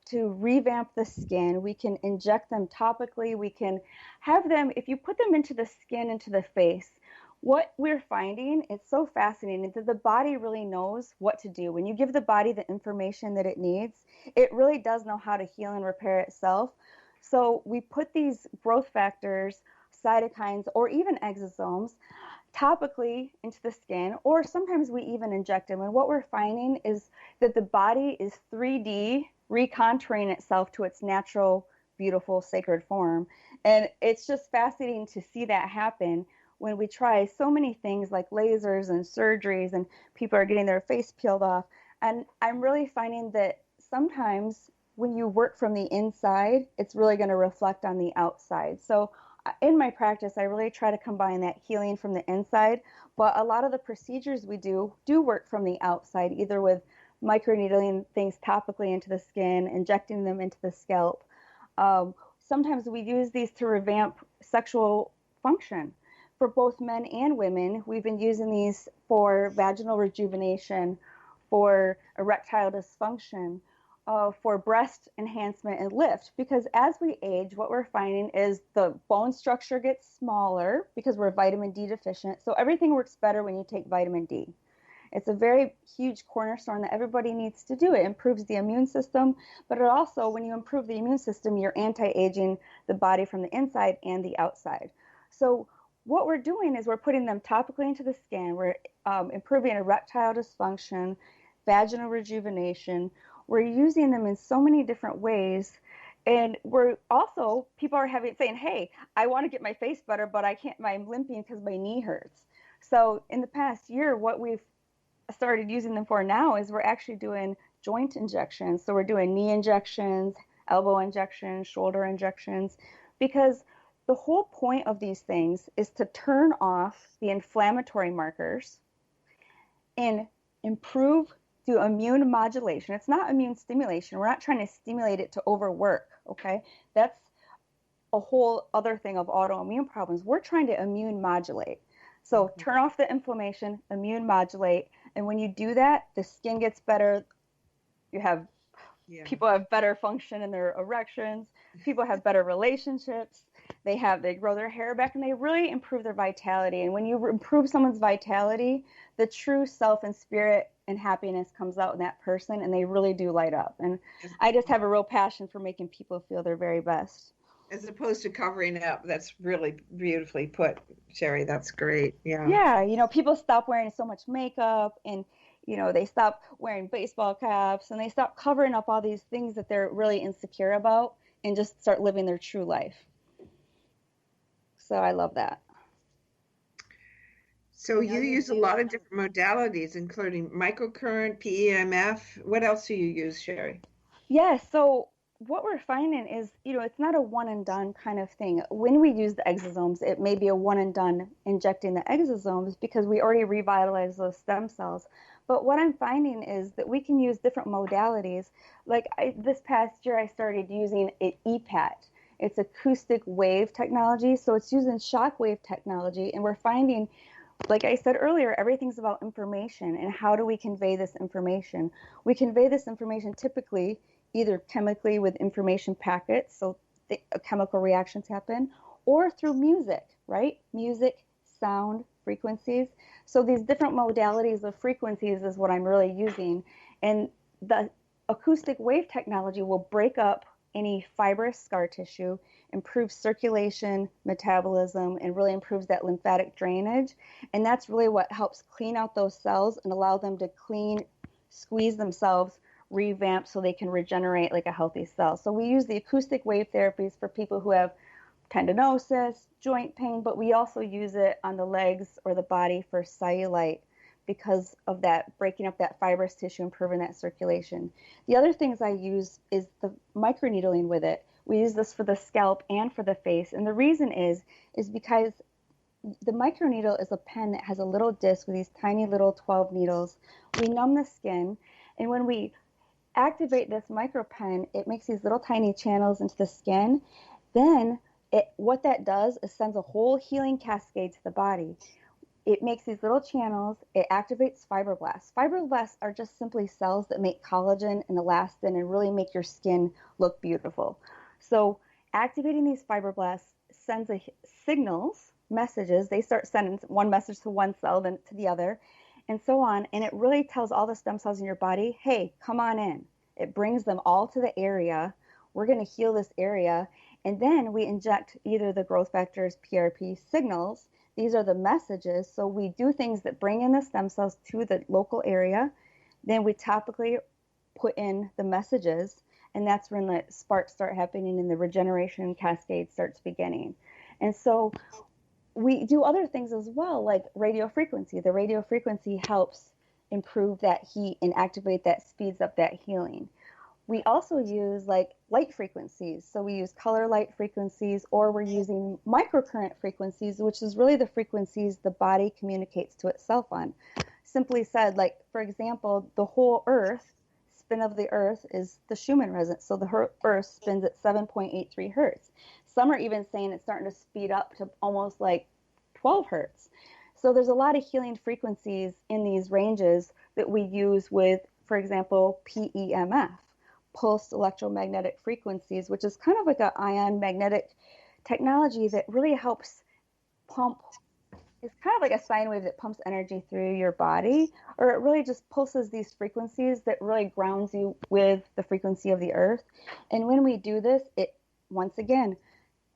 to revamp the skin. We can inject them topically. We can have them, if you put them into the skin, into the face, what we're finding, it's so fascinating that the body really knows what to do. When you give the body the information that it needs, it really does know how to heal and repair itself. So we put these growth factors, cytokines, or even exosomes topically into the skin, or sometimes we even inject them. And what we're finding is that the body is 3D recontouring itself to its natural, beautiful, sacred form. And it's just fascinating to see that happen when we try so many things like lasers and surgeries, and people are getting their face peeled off. And I'm really finding that sometimes when you work from the inside, it's really going to reflect on the outside. So in my practice, I really try to combine that healing from the inside, but a lot of the procedures we do work from the outside, either with microneedling things topically into the skin, injecting them into the scalp. Sometimes we use these to revamp sexual function for both men and women. We've been using these for vaginal rejuvenation, for erectile dysfunction, for breast enhancement and lift, because as we age, what we're finding is the bone structure gets smaller because we're vitamin D deficient. So everything works better when you take vitamin D. It's a very huge cornerstone that everybody needs to do. It improves the immune system, but it also, when you improve the immune system, you're anti-aging the body from the inside and the outside. So what we're doing is we're putting them topically into the skin. We're improving erectile dysfunction, vaginal rejuvenation. We're using them in so many different ways. And we're also, people are saying, hey, I want to get my face better, but I can't, I'm limping because my knee hurts. So in the past year, what we've started using them for now is we're actually doing joint injections. So we're doing knee injections, elbow injections, shoulder injections, because the whole point of these things is to turn off the inflammatory markers and improve through immune modulation. It's not immune stimulation. We're not trying to stimulate it to overwork, okay? That's a whole other thing of autoimmune problems. We're trying to immune modulate. So turn off the inflammation, immune modulate, and when you do that, the skin gets better. You have people have better function in their erections. People have better relationships. They grow their hair back, and they really improve their vitality. And when you improve someone's vitality, the true self and spirit and happiness comes out in that person, and they really do light up. And I just have a real passion for making people feel their very best. As opposed to covering up. That's really beautifully put, Sheri. That's great. Yeah. Yeah, you know, people stop wearing so much makeup, and you know, they stop wearing baseball caps, and they stop covering up all these things that they're really insecure about, and just start living their true life. So I love that. So you use a lot of different modalities, including microcurrent, PEMF. What else do you use, Sheri? Yeah, so what we're finding is, you know, it's not a one and done kind of thing. When we use the exosomes, it may be a one and done injecting the exosomes because we already revitalize those stem cells. But what I'm finding is that we can use different modalities. Like this past year, I started using an EPAT. It's acoustic wave technology. So it's using shock wave technology. And we're finding, like I said earlier, everything's about information. And how do we convey this information? We convey this information typically either chemically with information packets, so chemical reactions happen, or through music, right? Music, sound, frequencies. So these different modalities of frequencies is what I'm really using. And the acoustic wave technology will break up any fibrous scar tissue, improve circulation, metabolism, and really improves that lymphatic drainage. And that's really what helps clean out those cells and allow them to squeeze themselves, revamp so they can regenerate like a healthy cell. So we use the acoustic wave therapies for people who have tendinosis, joint pain, but we also use it on the legs or the body for cellulite because of that breaking up that fibrous tissue, improving that circulation. The other things I use is the microneedling with it. We use this for the scalp and for the face. And the reason is because the microneedle is a pen that has a little disc with these tiny little 12 needles. We numb the skin, and when we activate this micropen, it makes these little tiny channels into the skin. Then what that does is sends a whole healing cascade to the body. it makes these little channels. It activates fibroblasts. Fibroblasts are just simply cells that make collagen and elastin and really make your skin look beautiful. So activating these fibroblasts sends signals, messages. They start sending one message to one cell, then to the other, and so on. And it really tells all the stem cells in your body, hey, come on in. It brings them all to the area. We're going to heal this area. And then we inject either the growth factors, PRP signals. These are the messages. So we do things that bring in the stem cells to the local area. Then we topically put in the messages. And that's when the sparks start happening and the regeneration cascade starts beginning. And so we do other things as well, like radio frequency. The radio frequency helps improve that heat and activate that, speeds up that healing. We also use like light frequencies. So we use color light frequencies, or we're using microcurrent frequencies, which is really the frequencies the body communicates to itself on. Simply said, like, for example, the whole Earth, spin of the Earth is the Schumann resonance. So the Earth spins at 7.83 hertz. Some are even saying it's starting to speed up to almost like 12 hertz. So there's a lot of healing frequencies in these ranges that we use with, for example, PEMF, pulsed electromagnetic frequencies, which is kind of like an ion magnetic technology that really helps pump. It's kind of like a sine wave that pumps energy through your body, or it really just pulses these frequencies that really grounds you with the frequency of the earth. And when we do this, it once again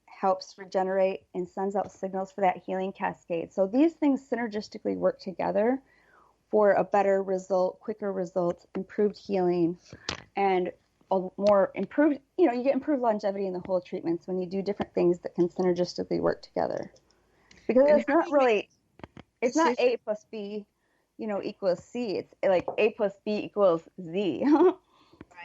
helps regenerate and sends out signals for that healing cascade. So these things synergistically work together for a better result, quicker results, improved healing, and a more improved, you get improved longevity in the whole treatments when you do different things that can synergistically work together. Because it's not really, it's not A plus B, equals C. It's like A plus B equals Z.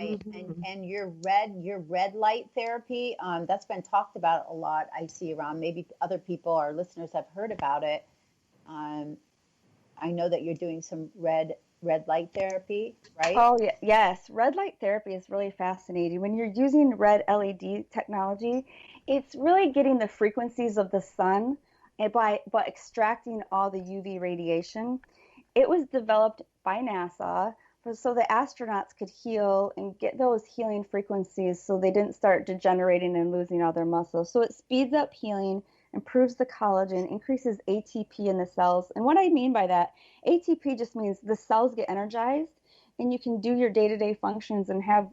Right. And your red light therapy, that's been talked about a lot. I see around. Maybe other people, our listeners, have heard about it. I know that you're doing some red light therapy, right? Oh, yeah, yes. Red light therapy is really fascinating. When you're using red LED technology, it's really getting the frequencies of the sun by extracting all the UV radiation. It was developed by NASA so the astronauts could heal and get those healing frequencies so they didn't start degenerating and losing all their muscles. So it speeds up healing, improves the collagen, increases ATP in the cells. And what I mean by that, ATP just means the cells get energized and you can do your day-to-day functions and have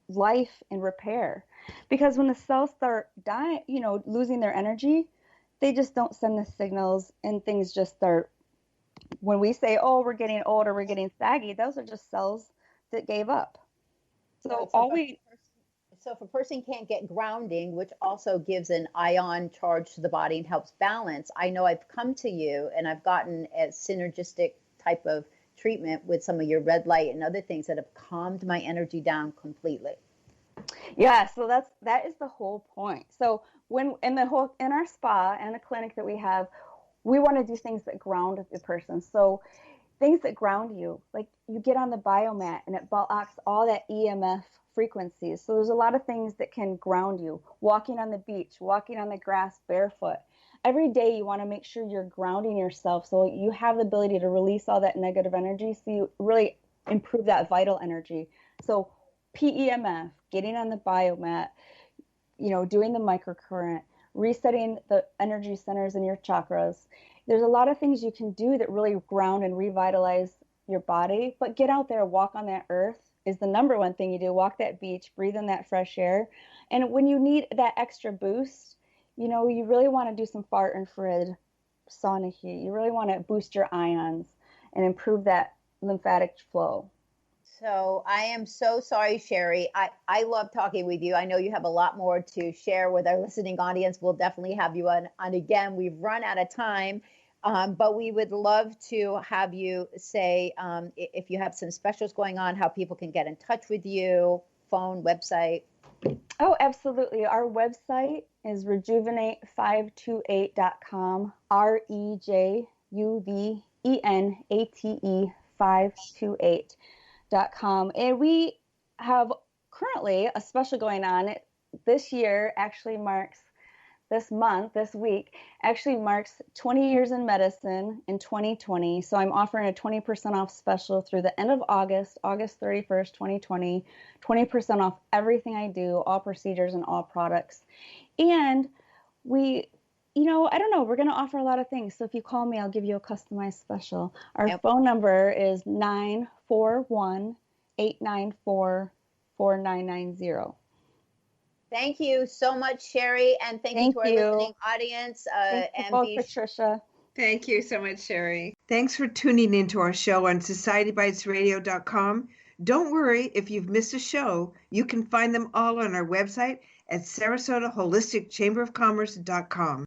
life and repair. Because when the cells start dying, losing their energy, they just don't send the signals and things just start. When we say, oh, we're getting old or we're getting saggy, those are just cells that gave up. So if a person can't get grounding, which also gives an ion charge to the body and helps balance, I know I've come to you and I've gotten a synergistic type of treatment with some of your red light and other things that have calmed my energy down completely. Yeah, so that is the whole point. So when in our spa and the clinic that we have, we want to do things that ground the person. So things that ground you, like you get on the biomat and it blocks all that EMF frequencies. So there's a lot of things that can ground you. Walking on the beach, walking on the grass barefoot. Every day you want to make sure you're grounding yourself so you have the ability to release all that negative energy so you really improve that vital energy. So PEMF, getting on the biomat, doing the microcurrent, resetting the energy centers in your chakras. There's a lot of things you can do that really ground and revitalize your body, but get out there, walk on that earth is the number one thing you do. Walk that beach, breathe in that fresh air. And when you need that extra boost, you really want to do some far infrared sauna heat. You really want to boost your ions and improve that lymphatic flow. So I am so sorry, Sheri. I love talking with you. I know you have a lot more to share with our listening audience. We'll definitely have you on again. We've run out of time, but we would love to have you say if you have some specials going on, how people can get in touch with you, phone, website. Oh, absolutely. Our website is rejuvenate528.com, REJUVENATE 528.com. And we have currently a special going on. This year actually marks this month, this week, actually marks 20 years in medicine in 2020. So I'm offering a 20% off special through the end of August, August 31st, 2020, 20% off everything I do, all procedures and all products. And we, I don't know, we're going to offer a lot of things. So if you call me, I'll give you a customized special. Our phone number is 941-894-4990. Thank you so much, Sheri, and thank you to our listening audience. Thank you both, Patricia. Thank you so much, Sheri. Thanks for tuning into our show on societybitesradio.com. Don't worry, if you've missed a show, you can find them all on our website at SarasotaHolisticChamberofCommerce.com.